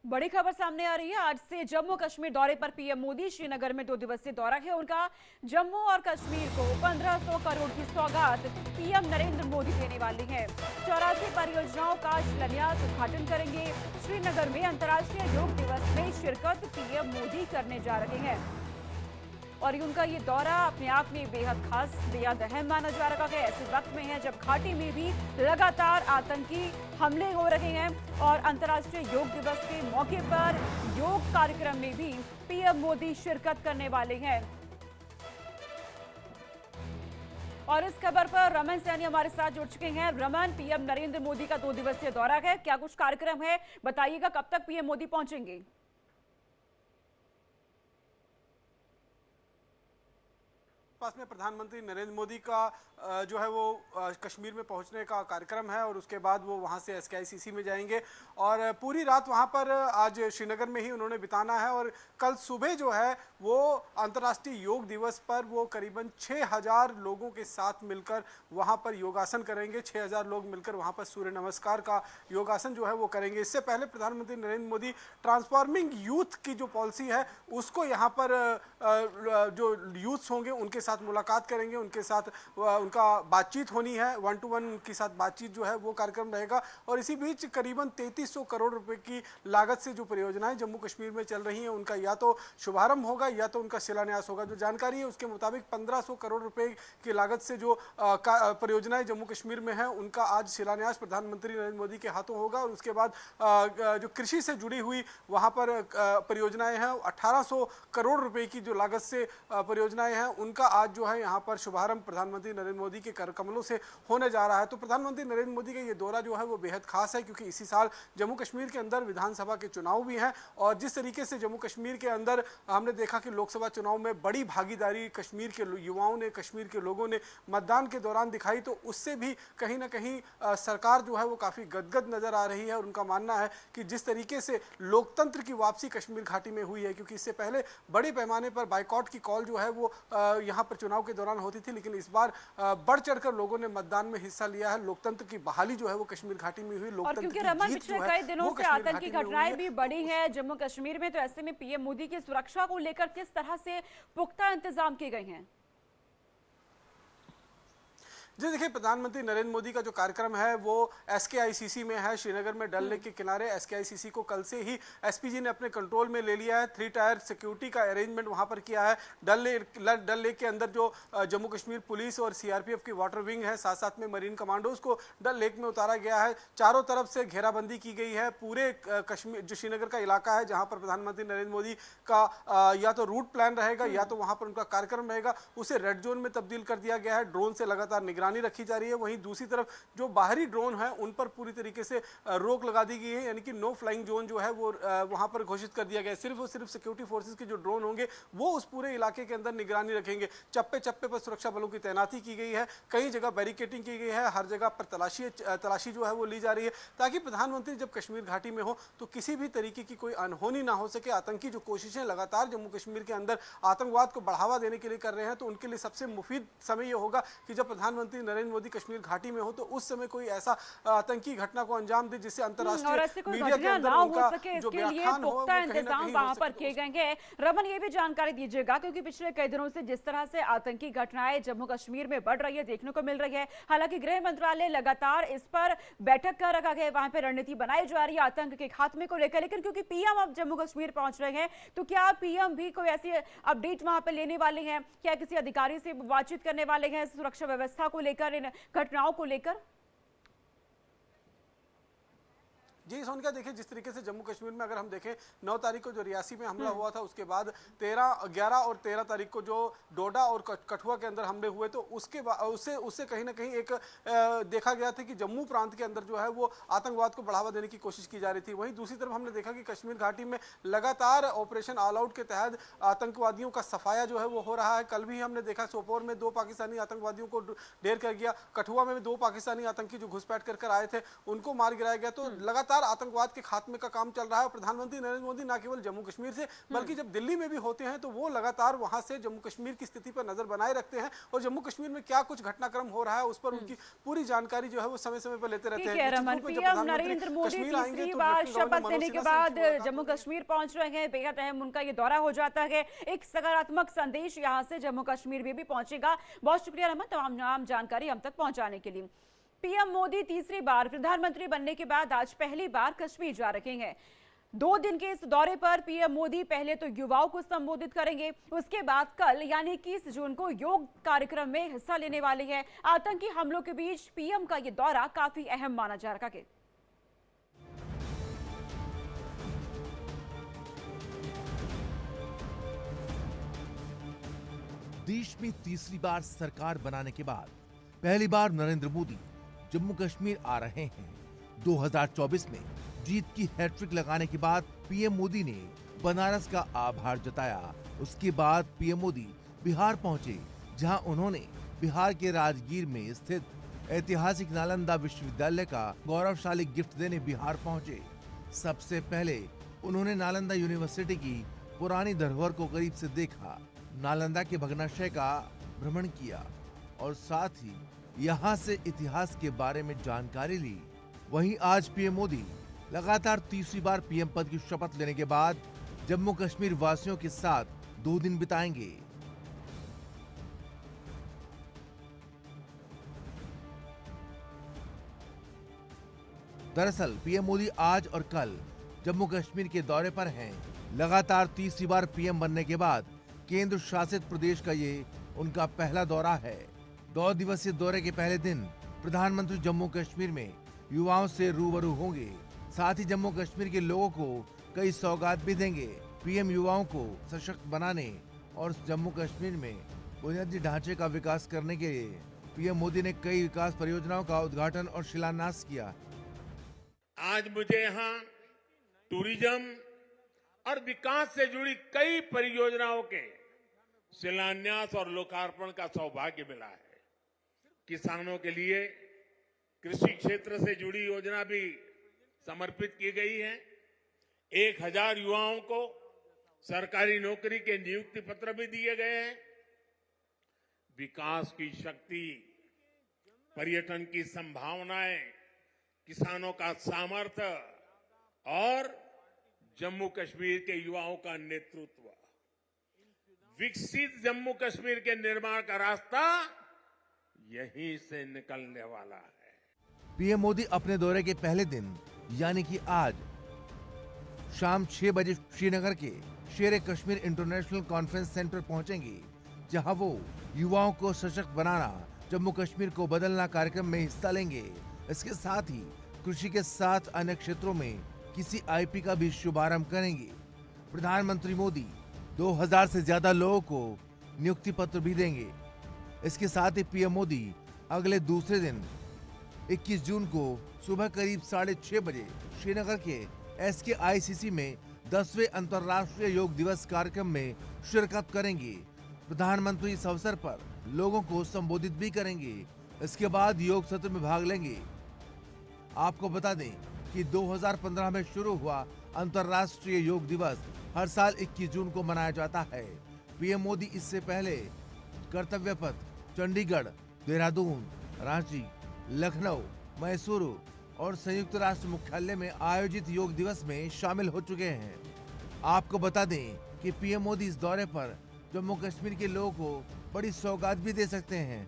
बड़ी खबर सामने आ रही है। आज से जम्मू कश्मीर दौरे पर पीएम मोदी। श्रीनगर में 2 दिवसीय दौरा है उनका। जम्मू और कश्मीर को 1500 करोड़ की सौगात पीएम नरेंद्र मोदी देने वाले हैं। 84 परियोजनाओं का शिलान्यास उद्घाटन करेंगे। श्रीनगर में अंतर्राष्ट्रीय योग दिवस में शिरकत पीएम मोदी करने जा रहे हैं और उनका ये दौरा अपने आप में बेहद खास, बेहद अहम माना जा रहा है। ऐसे वक्त में है जब घाटी में भी लगातार आतंकी हमले हो रहे हैं और अंतर्राष्ट्रीय योग दिवस के मौके पर योग कार्यक्रम में भी पीएम मोदी शिरकत करने वाले हैं। और इस खबर पर रमन सैनी हमारे साथ जुड़ चुके हैं। रमन, पीएम नरेंद्र मोदी का 2 दिवसीय दौरा है, क्या कुछ कार्यक्रम है, बताइएगा कब तक पीएम मोदी पहुंचेंगे? पास में प्रधानमंत्री नरेंद्र मोदी का जो है वो कश्मीर में पहुंचने का कार्यक्रम है और उसके बाद वो वहां से SKICC में जाएंगे और पूरी रात वहां पर आज श्रीनगर में ही उन्होंने बिताना है और कल सुबह जो है वो अंतर्राष्ट्रीय योग दिवस पर वो करीबन 6000 लोगों के साथ मिलकर वहां पर योगासन करेंगे। 6000 लोग मिलकर वहां पर सूर्य नमस्कार का योगासन जो है वो करेंगे। इससे पहले प्रधानमंत्री नरेंद्र मोदी ट्रांसफॉर्मिंग यूथ की जो पॉलिसी है उसको यहाँ पर जो यूथ्स होंगे उनके साथ मुलाकात करेंगे, उनके साथ उनका बातचीत होनी है, 1 to 1 की साथ बातचीत जो है वो कार्यक्रम रहेगा। और इसी बीच करीबन 3300 करोड़ रुपए की लागत से जो परियोजनाएं जम्मू कश्मीर में चल रही हैं उनका या तो शुभारंभ होगा या तो उनका शिलान्यास होगा। जो जानकारी है उसके मुताबिक 1500 करोड़ रुपए की लागत से जो परियोजनाएं जम्मू कश्मीर में है उनका आज शिलान्यास प्रधानमंत्री नरेंद्र मोदी के हाथों होगा और उसके बाद जो कृषि से जुड़ी हुई वहां पर परियोजनाएं हैं 1800 करोड़ रुपए की जो लागत से परियोजनाएं हैं उनका आज जो है यहाँ पर शुभारंभ प्रधानमंत्री नरेंद्र मोदी के कर कमलों से होने जा रहा है। तो प्रधानमंत्री नरेंद्र मोदी का ये दौरा जो है वो बेहद खास है क्योंकि इसी साल जम्मू कश्मीर के अंदर विधानसभा के चुनाव भी हैं और जिस तरीके से जम्मू कश्मीर के अंदर हमने देखा कि लोकसभा चुनाव में बड़ी भागीदारी कश्मीर के युवाओं ने, कश्मीर के लोगों ने मतदान के दौरान दिखाई, तो उससे भी कहीं ना कहीं सरकार जो है वो काफ़ी गदगद नजर आ रही है और उनका मानना है कि जिस तरीके से लोकतंत्र की वापसी कश्मीर घाटी में हुई है, क्योंकि इससे पहले बड़े पैमाने पर बाइकआउट की कॉल जो है वो यहाँ पर चुनाव के दौरान होती थी, लेकिन इस बार बढ़ चढ़कर लोगों ने मतदान में हिस्सा लिया है। लोकतंत्र की बहाली जो है वो कश्मीर घाटी में हुई। और क्योंकि रमन, पिछले कई दिनों से आतंकी घटनाएं भी बढ़ी हैं जम्मू कश्मीर में, तो ऐसे में पीएम मोदी की सुरक्षा को लेकर किस तरह से पुख्ता इंतजाम किए गए हैं? जी देखिए, प्रधानमंत्री नरेंद्र मोदी का जो कार्यक्रम है वो SKICC में है, श्रीनगर में डल लेक के किनारे। SKICC को कल से ही SPG ने अपने कंट्रोल में ले लिया है। 3 टायर सिक्योरिटी का अरेंजमेंट वहां पर किया है। डल लेक के अंदर जो जम्मू कश्मीर पुलिस और CRPF की वाटर विंग है, साथ साथ में मरीन कमांडोज को डल लेक में उतारा गया है। चारों तरफ से घेराबंदी की गई है। पूरे कश्मीर जो श्रीनगर का इलाका है जहाँ पर प्रधानमंत्री नरेंद्र मोदी का या तो रूट प्लान रहेगा या तो वहां पर उनका कार्यक्रम रहेगा, उसे रेड जोन में तब्दील कर दिया गया है। ड्रोन से लगातार निगरानी रखी जा रही है। वहीं दूसरी तरफ जो बाहरी ड्रोन है उन पर पूरी तरीके से रोक लगा दी गई है, यानी कि नो फ्लाइंग जोन जो है वो वहां पर घोषित कर दिया गया है। सिर्फ और सिर्फ सिक्योरिटी फोर्सेस के जो ड्रोन होंगे वो उस पूरे इलाके के अंदर निगरानी रखेंगे। चप्पे चप्पे पर सुरक्षा बलों की तैनाती की गई है, कई जगह बैरिकेटिंग की गई है, हर जगह पर तलाशी जो है वो ली जा रही है ताकि प्रधानमंत्री जब कश्मीर घाटी में हो तो किसी भी तरीके की कोई अनहोनी ना हो सके। आतंकी जो कोशिशें लगातार जम्मू कश्मीर के अंदर आतंकवाद को बढ़ावा देने के लिए कर रहे हैं, तो उनके लिए सबसे मुफीद समय यह होगा कि जब प्रधानमंत्री नरेंद्र मोदी कश्मीर घाटी में हो तो उस समय कोई ऐसा आतंकी घटना को अंजाम दे जिससे अंतर्राष्ट्रीय मीडिया के अंदर उनका जो व्याख्यान हो पुख्ता इंतजाम वहां पर किए गए। रमन, ये भी जानकारी दीजिएगा क्योंकि पिछले कई दिनों से जिस तरह से आतंकी घटनाएं जम्मू कश्मीर में बढ़ रही है, देखने को मिल रही है, हालांकि गृह मंत्रालय लगातार इस पर बैठक कर रखा गया, वहां पर रणनीति बनाई जा रही है आतंक के खात्मे को लेकर, लेकिन क्योंकि पीएम अब जम्मू कश्मीर पहुंच रहे हैं तो क्या पीएम भी कोई ऐसी अपडेट वहां पर लेने वाले हैं? क्या किसी अधिकारी से बातचीत करने वाले हैं सुरक्षा व्यवस्था को लेकर, इन घटनाओं को लेकर? जी सोनिका, देखिए जिस तरीके से जम्मू कश्मीर में अगर हम देखें 9 तारीख को जो रियासी में हमला हुआ था, उसके बाद 11 और 13 तारीख को जो डोडा और कठुआ के अंदर हमले हुए, तो उससे कहीं ना कहीं एक देखा गया था कि जम्मू प्रांत के अंदर जो है वो आतंकवाद को बढ़ावा देने की कोशिश की जा रही थी। वहीं दूसरी तरफ हमने देखा कि कश्मीर घाटी में लगातार ऑपरेशन ऑल आउट के तहत आतंकवादियों का सफाया जो है वो हो रहा है। कल भी हमने देखा सोपोर में 2 पाकिस्तानी आतंकवादियों को ढेर कर गया, कठुआ में 2 पाकिस्तानी आतंकी जो घुसपैठ कर आए थे उनको मार गिराया गया। तो लगातार लगातार आतंकवाद के खात्मे का काम चल रहा है। और प्रधानमंत्री नरेंद्र मोदी न केवल जम्मू कश्मीर से बल्कि जब दिल्ली में भी होते हैं तो वो लगातार वहां से जम्मू कश्मीर की स्थिति पर नजर बनाए रखते हैं और जम्मू कश्मीर में क्या कुछ घटनाक्रम हो रहा है उस पर उनकी पूरी जानकारी जो है वो समय समय पर लेते रहते हैं। रमन, पीएम नरेंद्र मोदी तीसरी बार शपथ लेने के बाद जम्मू कश्मीर पहुंच रहे हैं। बेहद अहम उनका ये दौरा हो जाता है। एक सकारात्मक संदेश यहां से जम्मू कश्मीर में भी पहुंचेगा। बहुत शुक्रिया रमन तमाम जानकारी हम तक पहुंचाने के लिए। पीएम मोदी तीसरी बार प्रधानमंत्री बनने के बाद आज पहली बार कश्मीर जा रहे हैं। 2 दिन के इस दौरे पर पीएम मोदी पहले तो युवाओं को संबोधित करेंगे, उसके बाद कल यानी 21 जून को योग कार्यक्रम में हिस्सा लेने वाले हैं। आतंकी हमलों के बीच पीएम का यह दौरा काफी अहम माना जा रहा है। देश में तीसरी बार सरकार बनाने के बाद पहली बार नरेंद्र मोदी जम्मू कश्मीर आ रहे हैं। 2024 में जीत की हैट्रिक लगाने के बाद पीएम मोदी ने बनारस का आभार जताया। उसके बाद पीएम मोदी बिहार पहुंचे, जहां उन्होंने बिहार के राजगीर में स्थित ऐतिहासिक नालंदा विश्वविद्यालय का गौरवशाली गिफ्ट देने बिहार पहुंचे। सबसे पहले उन्होंने नालंदा यूनिवर्सिटी की पुरानी धरोहर को करीब से देखा, नालंदा के भग्नाशय का भ्रमण किया और साथ ही यहाँ से इतिहास के बारे में जानकारी ली। वहीं आज पीएम मोदी लगातार तीसरी बार पीएम पद की शपथ लेने के बाद जम्मू कश्मीर वासियों के साथ 2 दिन बिताएंगे। दरअसल पीएम मोदी आज और कल जम्मू कश्मीर के दौरे पर हैं। लगातार तीसरी बार पीएम बनने के बाद केंद्र शासित प्रदेश का ये उनका पहला दौरा है। 2 दिवसीय दौरे के पहले दिन प्रधानमंत्री जम्मू कश्मीर में युवाओं से रूबरू होंगे। साथ ही जम्मू कश्मीर के लोगों को कई सौगात भी देंगे। पीएम युवाओं को सशक्त बनाने और जम्मू कश्मीर में बुनियादी ढांचे का विकास करने के लिए पीएम मोदी ने कई विकास परियोजनाओं का उद्घाटन और शिलान्यास किया। आज मुझे यहाँ टूरिज्म और विकास से जुड़ी कई परियोजनाओं के शिलान्यास और लोकार्पण का सौभाग्य मिला है। किसानों के लिए कृषि क्षेत्र से जुड़ी योजना भी समर्पित की गई है। 1000 युवाओं को सरकारी नौकरी के नियुक्ति पत्र भी दिए गए हैं। विकास की शक्ति, पर्यटन की संभावनाएं, किसानों का सामर्थ्य और जम्मू कश्मीर के युवाओं का नेतृत्व, विकसित जम्मू कश्मीर के निर्माण का रास्ता यहीं से निकलने वाला है। पीएम मोदी अपने दौरे के पहले दिन यानी कि आज शाम 6 बजे श्रीनगर के शेर कश्मीर इंटरनेशनल कॉन्फ्रेंस सेंटर पहुंचेंगे, जहां वो युवाओं को सशक्त बनाना, जम्मू कश्मीर को बदलना कार्यक्रम में हिस्सा लेंगे। इसके साथ ही कृषि के साथ अन्य क्षेत्रों में किसी आईपी का भी शुभारंभ करेंगे। प्रधानमंत्री मोदी 2000 से ज्यादा लोगों को नियुक्ति पत्र भी देंगे। इसके साथ ही पीएम मोदी अगले दूसरे दिन 21 जून को सुबह करीब 6:30 बजे श्रीनगर के SKICC में 10वें अंतर्राष्ट्रीय योग दिवस कार्यक्रम में शिरकत करेंगे। प्रधानमंत्री इस अवसर पर लोगों को संबोधित भी करेंगे। इसके बाद योग सत्र में भाग लेंगे। आपको बता दें कि 2015 में शुरू हुआ अंतर्राष्ट्रीय योग दिवस हर साल 21 जून को मनाया जाता है। पीएम मोदी इससे पहले कर्तव्य पथ, चंडीगढ़, देहरादून, रांची, लखनऊ, मैसूरू और संयुक्त राष्ट्र मुख्यालय में आयोजित योग दिवस में शामिल हो चुके हैं। आपको बता दें कि पीएम मोदी इस दौरे पर जम्मू कश्मीर के लोगों को बड़ी सौगात भी दे सकते हैं।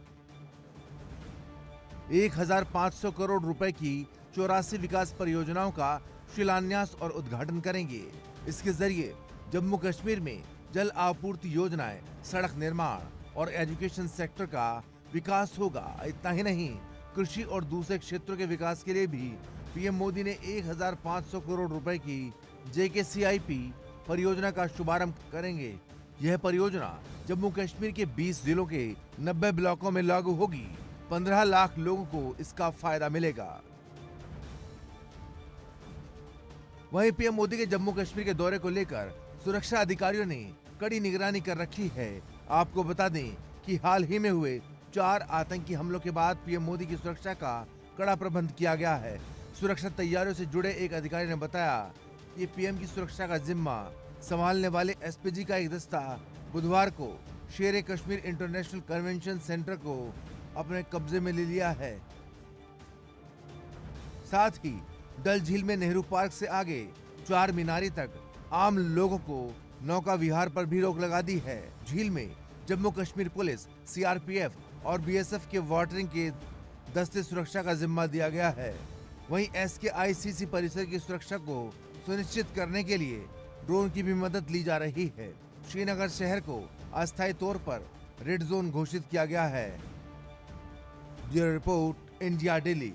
1500 करोड़ रुपए की 84 विकास परियोजनाओं का शिलान्यास और उद्घाटन करेंगे। इसके जरिए जम्मू कश्मीर में जल आपूर्ति योजनाएं, सड़क निर्माण और एजुकेशन सेक्टर का विकास होगा। इतना ही नहीं, कृषि और दूसरे क्षेत्रों के विकास के लिए भी पीएम मोदी ने 1500 करोड़ रुपए की JKCIP परियोजना का शुभारंभ करेंगे। यह परियोजना जम्मू कश्मीर के 20 जिलों के 90 ब्लॉकों में लागू होगी। 15 लाख लोगों को इसका फायदा मिलेगा। वहीं पीएम मोदी के जम्मू कश्मीर के दौरे को लेकर सुरक्षा अधिकारियों ने कड़ी निगरानी कर रखी है। आपको बता दें कि हाल ही में हुए 4 आतंकी हमलों के बाद पीएम मोदी की सुरक्षा का कड़ा प्रबंध किया गया है। सुरक्षा तैयारियों से जुड़े एक अधिकारी ने बताया कि पीएम की सुरक्षा का जिम्मा संभालने वाले एसपीजी का एक दस्ता बुधवार को शेर कश्मीर इंटरनेशनल कन्वेंशन सेंटर को अपने कब्जे में ले लिया है। साथ ही डल झील में नेहरू पार्क से आगे चार मीनारी तक आम लोगों को नौका विहार पर भी रोक लगा दी है। झील में जम्मू कश्मीर पुलिस, सीआरपीएफ और बीएसएफ के वाटरिंग के दस्ते सुरक्षा का जिम्मा दिया गया है। वहीं एसकेआईसीसी परिसर की सुरक्षा को सुनिश्चित करने के लिए ड्रोन की भी मदद ली जा रही है। श्रीनगर शहर को अस्थायी तौर पर रेड जोन घोषित किया गया है। Bureau report, India daily.